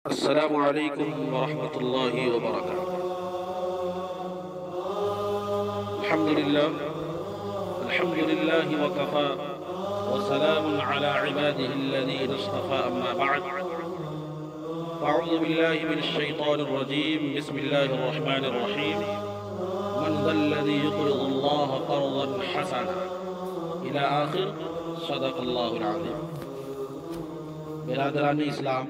السلام عليكم ورحمة الله وبركاته. الحمد لله وكفى وسلام على عباده الذين اصطفى. أما بعد، أعوذ بالله من الشيطان الرجيم. بسم الله الرحمن الرحيم. من ذا الذي يقرض الله قرضا حسنا إلى آخر صدق الله العظيم. برادران اسلام،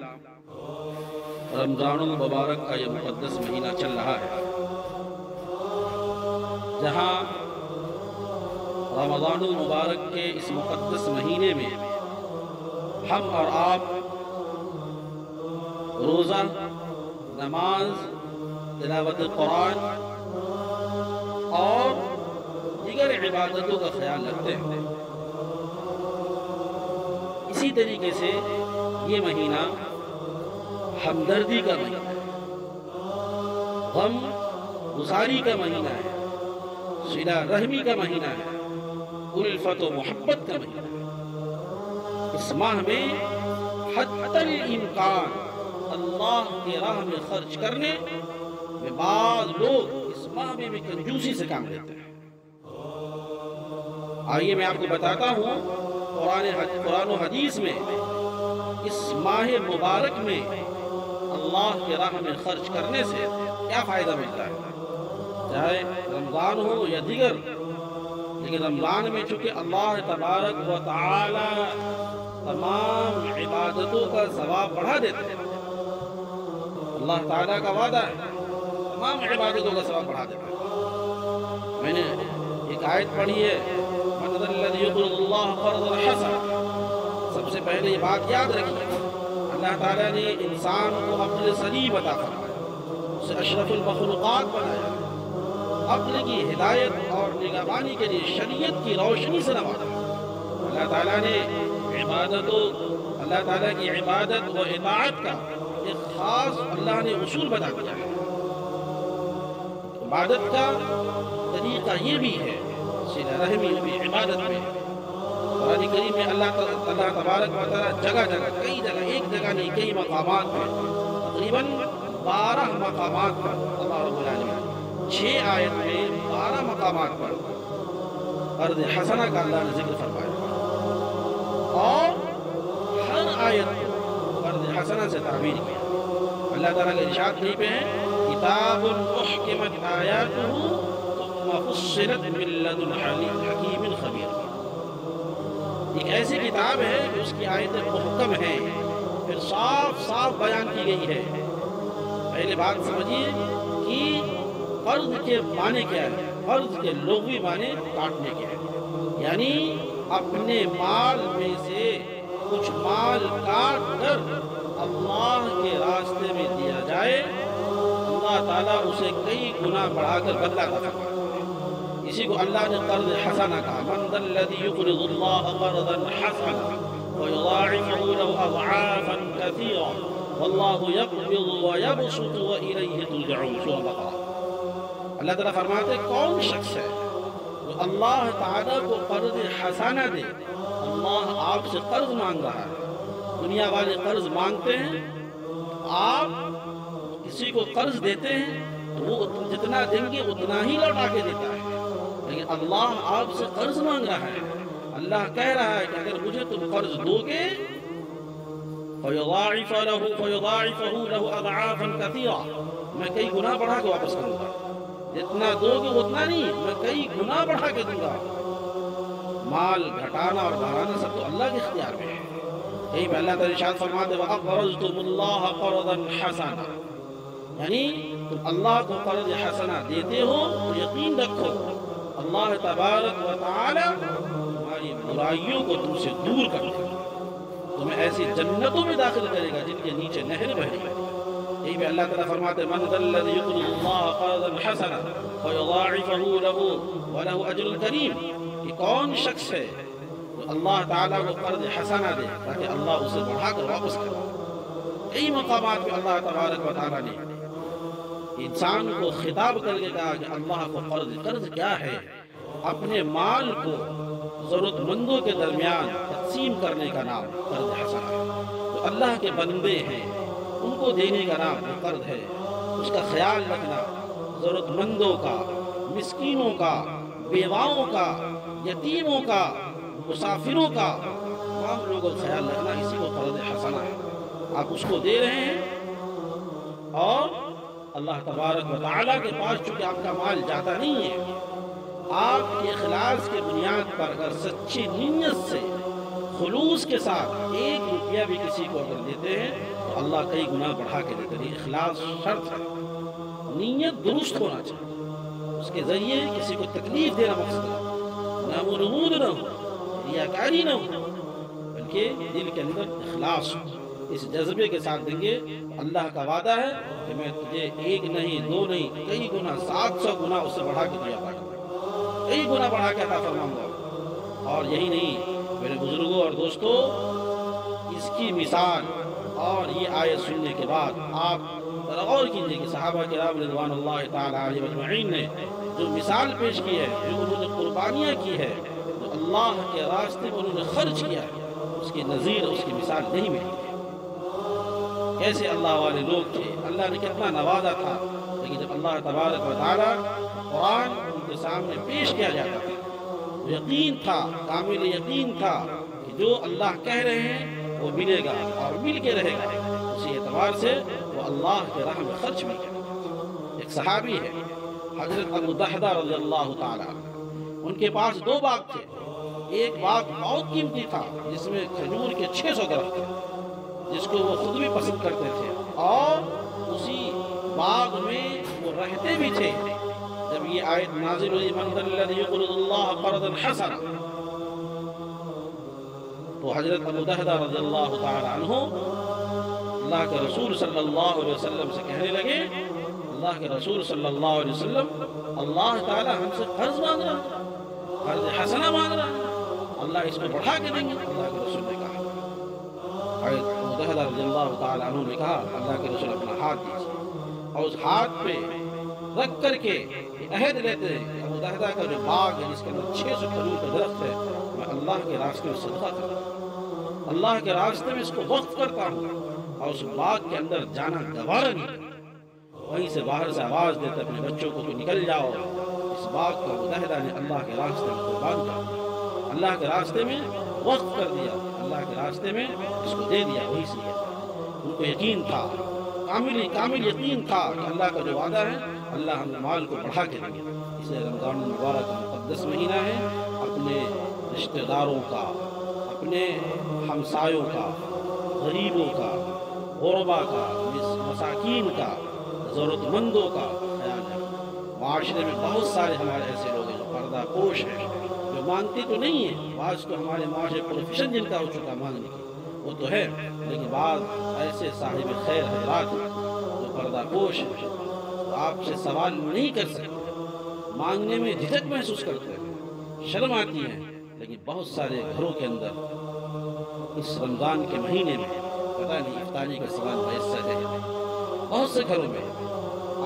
رمضان المبارک کا یہ مقدس مہینہ چل رہا ہے، جہاں رمضان المبارک کے اس مقدس مہینے میں ہم اور آپ روزہ، نماز، تلاوت قرآن اور دیگر عبادتوں کا خیال رکھتے ہیں۔ اسی طریقے سے یہ مہینہ ہمدردی کا مہینہ ہے، غم گزاری کا مہینہ ہے، صلہ رحمی کا مہینہ ہے، الفت و محبت کا مہینہ ہے۔ اس ماہ میں حتی الامکان اللہ کی راہ میں خرچ کرنے میں بعض لوگ اس ماہ میں بھی کنجوسی سے کام لیتے ہیں۔ آئیے میں آپ کو بتاتا ہوں قرآن و حدیث میں اس ماہ مبارک میں اللہ کی راہ میں خرچ کرنے سے کیا فائدہ ملتا ہے، چاہے رمضان ہو یا دیگر۔ لیکن رمضان میں چونکہ اللہ تبارک و تعالی تمام عبادتوں کا ثواب بڑھا دیتے ہیں، اللہ تعالیٰ کا وعدہ ہے تمام عبادتوں کا ثواب بڑھا دیتے ہیں۔ میں نے ایک آیت پڑھی ہے، من ذا الذی یقرض اللہ قرضا حسنا۔ سب سے پہلے یہ بات یاد رکھیے، اللہ تعالیٰ نے انسان کو عقل سلیم عطا فرمایا، اسے اشرف المخلوقات بنایا، عقل کی ہدایت اور نگہبانی کے لیے شریعت کی روشنی سے نوازا۔ اللہ تعالیٰ کی عبادت و اطاعت کا ایک خاص اللہ نے اصول بتا دیا ہے۔ عبادت کا طریقہ یہ بھی ہے، صلہ رحمی بھی عبادت میں۔ قرآن کریم میں اللہ تبارک و تعالیٰ جگہ جگہ، کئی جگہ، ایک جگہ نہیں کئی مقامات پر، تقریباً 12 مقامات پر اللہ رب العالمین 6 آیت میں 12 مقامات پر قرض حسنہ کا اللہ نے ذکر فرمایا، اور ہر آیت قرض حسنہ سے تعبیر کیا۔ اللہ تعالیٰ کے ارشاد کہیں پہ ہیں، کتاب محکمت آیاتہ ثم فصلت من لدن حکیم خبیر۔ ایک ایسی کتاب ہے کہ اس کی آیتیں محکم ہیں، پھر صاف صاف بیان کی گئی ہے۔ پہلے بات سمجھیے کہ قرض کے معنی کیا ہے۔ قرض کے لغوی معنی کاٹنے کے ہیں، یعنی اپنے مال میں سے کچھ مال کاٹ کر اللہ کے راستے میں دیا جائے، اللہ تعالیٰ اسے کئی گنا بڑھا کر بدلہ عطا فرماتا ہے۔ اسی کو اللہ نے قرض حسنہ کہا، من ذا الذی یقرض اللہ قرضا حسنا ویضاعفہ له اضعافا کثیرا واللہ یقبض ویبسط والیہ ترجعون۔ سورہ بقرہ۔ اللہ تعالیٰ فرماتے ہیں کون شخص ہے جو اللہ تعالیٰ کو قرض حسنہ دے۔ اللہ آپ سے قرض مانگ رہا ہے۔ دنیا والے قرض مانگتے ہیں، آپ کسی کو قرض دیتے ہیں تو وہ جتنا دیں گے اتنا ہی لوٹا کے دیتا ہے، لیکن اللہ آپ سے قرض مانگ رہا ہے۔ اللہ کہہ رہا ہے کہ اگر مجھے تم قرض دو گے فَيُضَاعِفَهُ لَهُ أَضْعَافًا كَثِيرًا، میں کئی گنا بڑھا کے واپس کروں گا۔ جتنا دو گے اتنا نہیں، میں کئی گنا بڑھا کے دوں گا۔ مال گھٹانا اور بڑھانا سب تو اللہ کے اختیار میں ہے۔ کہیں پہ اللہ تعالیٰ ارشاد فرماتے ہیں وَأَقْرَضْتُمُ اللَّهَ قَرْضًا حَسَنًا، یعنی تم اللہ کو قرض حسنہ دیتے ہو تو یقین رکھو اللہ تبارک و تعالی تمہاری برائیوں کو تم سے دور کر دے گا، تمہیں ایسی جنتوں میں داخل کرے گا جن کے نیچے نہر بہے گی۔ یہی پہ اللہ تعالیٰ فرماتے ہیں من ذا الذی یقرض اللہ قرضا حسنا فیضاعفہ لہ ولہ اجر کریم۔ یہ کون شخص ہے جو اللہ تعالیٰ کو قرض حسنہ دے تاکہ اللہ اسے بڑھا کر واپس کرے۔ کئی مقامات پہ اللہ تبارک و تعالیٰ نے انسان کو خطاب کر کے کہا کہ اللہ کو قرض کیا ہے؟ اپنے مال کو ضرورت مندوں کے درمیان تقسیم کرنے کا نام قرض حسنہ ہے۔ تو اللہ کے بندے ہیں، ان کو دینے کا نام وہ قرض ہے، اس کا خیال رکھنا، ضرورت مندوں کا، مسکینوں کا، بیواؤں کا، یتیموں کا، مسافروں کا تمام لوگوں کا خیال رکھنا، اسی کو قرض حسنہ ہے۔ آپ اس کو دے رہے ہیں اور اللہ تبارک و تعالیٰ کے پاس چونکہ آپ کا مال جاتا نہیں ہے، آپ کے اخلاص کے بنیاد پر اگر سچی نیت سے خلوص کے ساتھ 1 روپیہ بھی کسی کو اگر دیتے ہیں تو اللہ کئی گنا بڑھا کے دیتے ہیں۔ اخلاص شرط ہے، نیت درست ہونا چاہیے، اس کے ذریعے کسی کو تکلیف دینا مقصد ہے، نہ نمود نہ ہو، ریاکاری نہ ہو، بلکہ دل کے اندر اخلاص ہو۔ اس جذبے کے ساتھ دیں گے، اللہ کا وعدہ ہے کہ میں تجھے 1 نہیں 2 نہیں کئی گنا 700 گنا اس سے بڑھا کے دیا عطا کروں گا، کئی گنا بڑھا کے عطا فرماؤں گا۔ اور یہی نہیں میرے بزرگوں اور دوستوں، اس کی مثال اور یہ آیت سننے کے بعد آپ ذرا غور کیجئے کہ صحابہ کرام رضوان اللہ تعالی علیہم اجمعین نے جو مثال پیش کی ہے، جو انہوں نے قربانیاں کی ہے، جو اللہ کے راستے میں انہوں نے خرچ کیا ہے، اس کی نظیر اس کی مثال نہیں ملتی ہے۔ کیسے اللہ والے لوگ تھے، اللہ نے کتنا نوازا تھا، لیکن جب اللہ تبارک و تعالیٰ قرآن ان کے سامنے پیش کیا جاتا تھا، یقین تھا، کامل یقین تھا کہ جو اللہ کہہ رہے ہیں وہ ملے گا اور مل کے رہے گا، اسی اعتبار سے وہ اللہ کے راہ میں خرچ بھی کرے۔ ایک صحابی ہے حضرت ابو دحدہ رضی اللہ تعالیٰ عنہ، ان کے پاس 2 باغ تھے، ایک باغ بہت قیمتی تھا جس میں کھجور کے 600 درخت تھے، جس کو وہ خود بھی پسند کرتے تھے، اور اسی باغ میں وہ رہتے بھی تھے۔ جب یہ آیت نازل ہوئی من ذا الذی یقرض اللہ قرضا حسنا، تو حضرت ابو دحدہ رضی اللہ تعالی عنہ اللہ کے رسول صلی اللہ علیہ وسلم سے کہنے لگے، اللہ کے رسول صلی اللہ علیہ وسلم اللہ تعالی ہم سے قرض مانگ رہا ہے، قرض حسنہ مانگ رہا ہے، اللہ اس میں بڑھا کے دیں گے۔ اللہ کے رسول نے کہا، حضرت ابو دحدہ رضی اللہ تعالی عنہ نے کہا اللہ کے رسول اپنا ہاتھ دیجیے، اور اس ہاتھ پہ رکھ کر کے عہد لیتے ہیں کہ ابو دحدہ کا جو باغ ہے جس کے اندر 600 کھجور کا درخت ہے، میں اللہ کے راستے میں صدقہ کرتا ہوں، اللہ کے راستے میں اس کو وقف کرتا ہوں، اور اس باغ کے اندر جانا گوارا نہیں کرتا۔ وہیں سے باہر سے آواز دیتے اپنے بچوں کو کہ نکل جاؤ، اس باغ کو ابو دحدہ نے اللہ کے راستے میں قربان کر دیا، اللہ کے راستے میں وقف کر دیا، اللہ کے راستے میں اس کو دے دیا۔ وہی سے ان کو یقین تھا، کامل یقین تھا کہ اللہ کا جو وعدہ ہے اللہ ہم مال کو بڑھا کے دیں گے۔ اسے رمضان المبارک کا مقدس مہینہ ہے، اپنے رشتہ داروں کا، اپنے ہمسایوں کا، غریبوں کا، غربا کا، مساکین کا، ضرورت مندوں کا خیال رکھیں۔ معاشرے میں بہت سارے ہمارے ایسے لوگ ہیں جو پردہ پوش ہیں، جو مانگتے تو نہیں ہیں، بعض تو ہمارے معاشرے پروفیشن جن کا ہو چکا مانگنے کی وہ تو ہے، لیکن بعض ایسے صاحب خیر حضرات ہیں جو پردہ پوش ہیں، تو آپ سے سوال نہیں کر سکتے، مانگنے میں جھجک محسوس کرتے ہیں، شرم آتی ہے، لیکن بہت سارے گھروں کے اندر اس رمضان کے مہینے میں پتہ نہیں افطاری کا سامان میسر ہے۔ بہت سے گھروں میں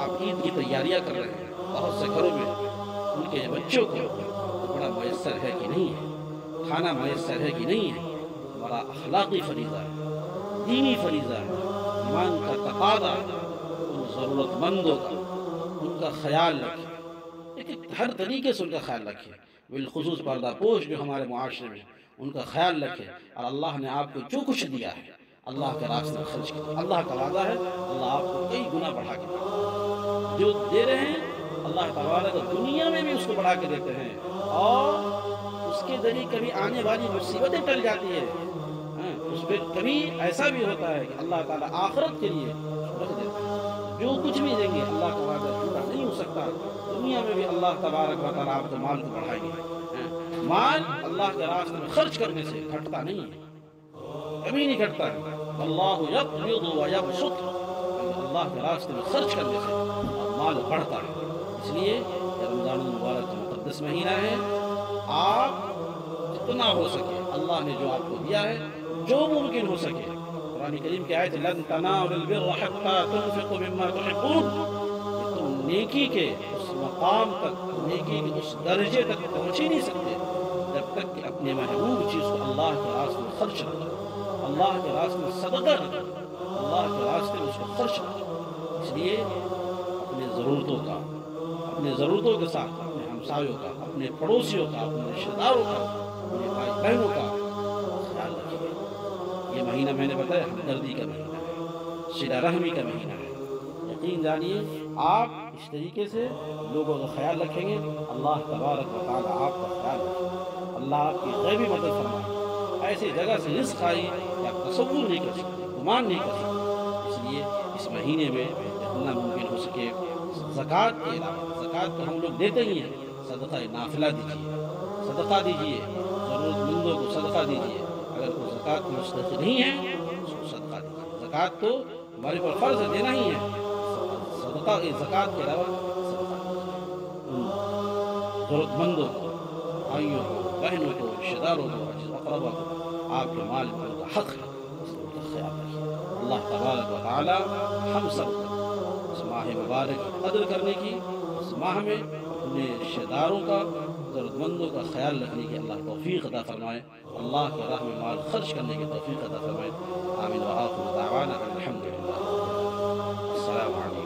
آپ عید کی تیاریاں کر رہے ہیں، بہت سے گھروں میں ان کے بچوں کو کپڑا میسر ہے کہ نہیں ہے، کھانا میسر ہے کہ نہیں ہے۔ ہمارا اخلاقی فریضہ ہے، دینی فریضہ ہے، ایمان کا تقاضا ہے، ان ضرورت مندوں کا ان کا خیال رکھیں، لیکن ہر طریقے سے ان کا خیال رکھیں، بالخصوص پردہ پوش جو ہمارے معاشرے میں ان کا خیال رکھیں، اور اللہ نے آپ کو جو کچھ دیا ہے اللہ کے راستے میں خرچ کریں۔ اللہ کا وعدہ ہے اللہ آپ کو کئی گنا بڑھا کے دے گا، جو دے رہے ہیں اللہ تبارک دنیا میں بھی اس کو بڑھا کے دیتے ہیں، اور اس کے ذریعے کبھی آنے والی مصیبتیں ٹل جاتی ہے، اس پہ کبھی ایسا بھی ہوتا ہے کہ اللہ تعالیٰ آخرت کے لیے رکھ دیتا ہے۔ جو کچھ بھی دیں گے اللہ کا وعدہ پورا نہیں ہو سکتا، دنیا میں بھی اللہ تبارک و تعالیٰ آپ کے مال کو بڑھائیں گے۔ مال اللہ کے راستے میں خرچ کرنے سے گھٹتا نہیں ہے، کبھی نہیں گھٹتا ہے۔ اللہ یقبض و یبسط، اللہ کے راستے میں خرچ کرنے سے مال بڑھتا ہے۔ اس لیے یہ رمضان المبارک کا مقدس مہینہ ہے، آپ جتنا ہو سکے اللہ نے جو آپ کو دیا ہے، جو ممکن ہو سکے، قرآن کریم کی آیت لن تنالوا البر حتى تنفقوا مما تحبون، کہ تم نیکی کے اس مقام تک، نیکی کے اس درجے تک پہنچ ہی نہیں سکتے جب تک کہ اپنے محبوب چیز کو اللہ کے راستے میں خرچ نہ کرو، اللہ کے راستے میں صدقہ نہ کرو، اللہ کے راستے میں اس کو خرچ کریں۔ اس لیے اپنے ضرورتوں کے ساتھ اپنے ہمسایوں کا، اپنے پڑوسیوں کا، اپنے رشتہ داروں کا، اپنے بھائی بہنوں کا خیال رکھیے۔ یہ مہینہ میں نے بتایا ہمدردی کا مہینہ ہے، صلہ رحمی کا مہینہ ہے۔ یقین جانیے آپ اس طریقے سے لوگوں کا خیال رکھیں گے، اللہ تبارک و تعالیٰ آپ کا خیال رکھیں گے، اللہ آپ کی غیبی مدد فرمائے، ایسی جگہ سے رزق آئی کہ آپ تصور نہیں کر سکتے، گمان نہیں کر سکتے۔ اس لیے اس مہینے میں جتنا ممکن ہو سکے زکوٰۃ کے علاوہ، زکوٰۃ تو ہم لوگ دیتے ہی ہیں، صدقہ نافلہ دیجیے، صدقہ دیجیے، ضرورت مندوں کو صدقہ دیجیے۔ اگر کوئی زکوٰۃ مستحق نہیں ہے اس کو صدقہ دیجیے۔ زکوٰۃ تو ہمارے پر فرض ہے، دینا ہی ہے، صدقہ زکوٰۃ کے علاوہ صدقہ دیجیے۔ ضرورت مندوں کو، بھائیوں کو، بہنوں کو، رشتہ داروں کو، عزیز و اقربا کو، آپ کے مال میں ان کا حق ہے، اس لیے ان کا خیال رکھیے۔ اللہ تبارک و تعالی ہم سب کو اس ماہ مبارک کی قدر کرنے کی، اس ماہ میں اپنے رشتہ داروں کا، ضرورت مندوں کا خیال رکھنے کی اللہ توفیق عطا فرمائے، اللہ کے راہ میں مال خرچ کرنے کی توفیق عطا فرمائے۔ آمین و آخر دعوانا الحمدللہ۔ السلام علیکم۔